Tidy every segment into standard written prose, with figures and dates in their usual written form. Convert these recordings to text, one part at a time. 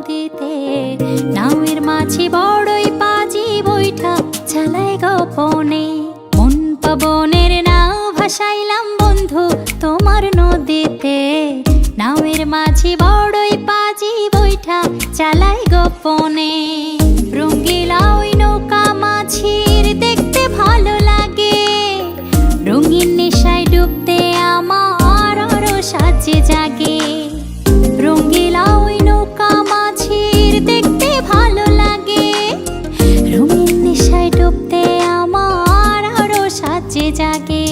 নদীতে, নাওয়ের মাঝি বড়ই পাজি বৈঠা চালায় গোপনে। মন পবনের নাও ভাসাইলাম বন্ধু তোমার নদীতে, নাওয়ের মাঝি বড়ই পাজি বৈঠা চালায় গোপনে। রঙ্গিলা ওই নৌকা মাঝির দেখতে ভালো লাগে, রঙিন নেশায় ডুবতে আমার আরো সাজে জাগে। রঙ্গিলা ওই নৌকা মাঝির দেখতে ভালো লাগে, রঙিন নেশায় ডুবতে আমার আরো সাজে জাগে।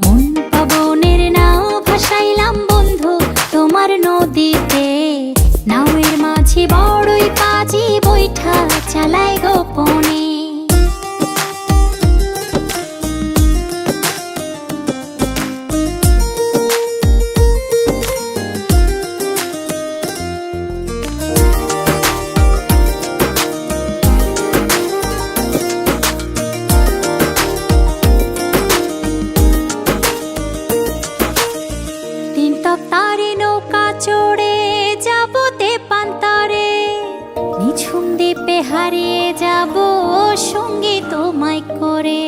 মন পবনের নাও ভাসাইলাম বন্ধু তোমার নদীতে, নাওয়ের মাঝি বড়ই পাজি বৈঠা চালায় গোপনে। তারে নৌকা চড়ে যাব তেপান্তরে, নিঝুম দ্বীপে হারিয়ে যাব সঙ্গী তোমায় করে।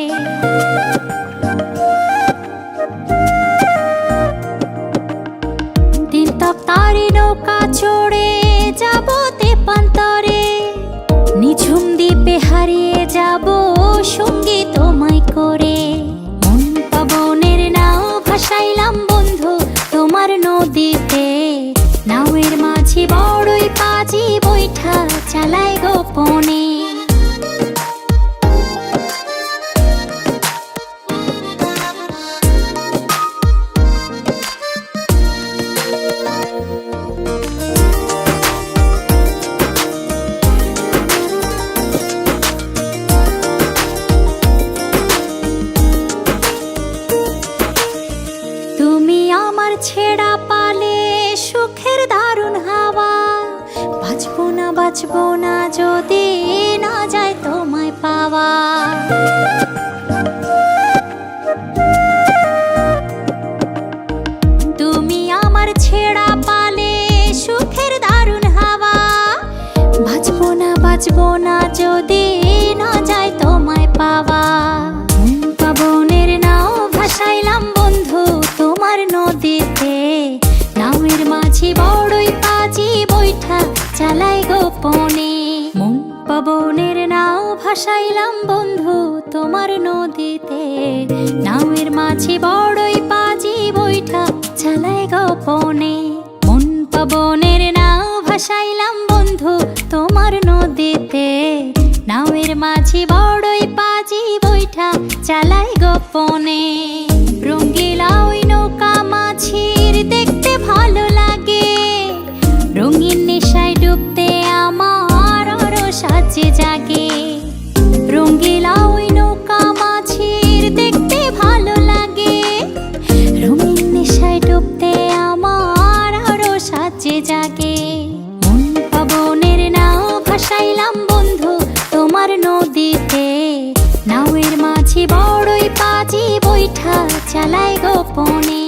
তারে নৌকা চড়ে যাব তেপান্তরে, নিঝুম দ্বীপে হারিয়ে যাব সঙ্গী তোমায় করে। মন পবনের নাও ভাসাইলাম বন্ধু তোমার নদীতে, নাওয়ের মাঝি বড়ই পাজি বৈঠা চালায় গোপনে। তুমি আমার ছেড়া পালে সুখের দারুণ হাওয়া, বাঁচবো না যদি না যায় তোমায় পাওয়া। তুমি আমার ছেড়া পালে সুখের দারুণ হাওয়া, বাঁচবো না যদি না যায় তোমায় পাওয়া। পবনের নাও ভাসাইলাম বন্ধু তোমার নদীতে, নাওয়ের মাঝি বড়ই পাজি বৈঠা চালায় গোপনে। মন পবনের নাও ভাসাইলাম বন্ধু তোমার নদীতে, নাওয়ের মাঝি বড়ই পাজি বৈঠা চালায় গোপনে। মন পবনের নাও ভাসাইলাম বন্ধু তোমার নদীতে, নাওয়ের মাঝি বড়ই পাজি বৈঠা চালায় গোপনে। রঙ্গিলা ওই নৌকা মাঝির দেখতে ভালো লাগে, রঙিন নেশায় ডুবতে আমার আরো সাজে জাগে। রঙ্গিলা ওই নৌকা মাঝির দেখতে ভালো লাগে, রঙিন নেশায় ডুবতে আমার আরো সাজে জাগে। মন পবনের নাও ভাসাইলাম বন্ধু তোমার নদীতে, নাওয়ের মাঝি বড়ই পাজি বৈঠা চালায় গোপনে।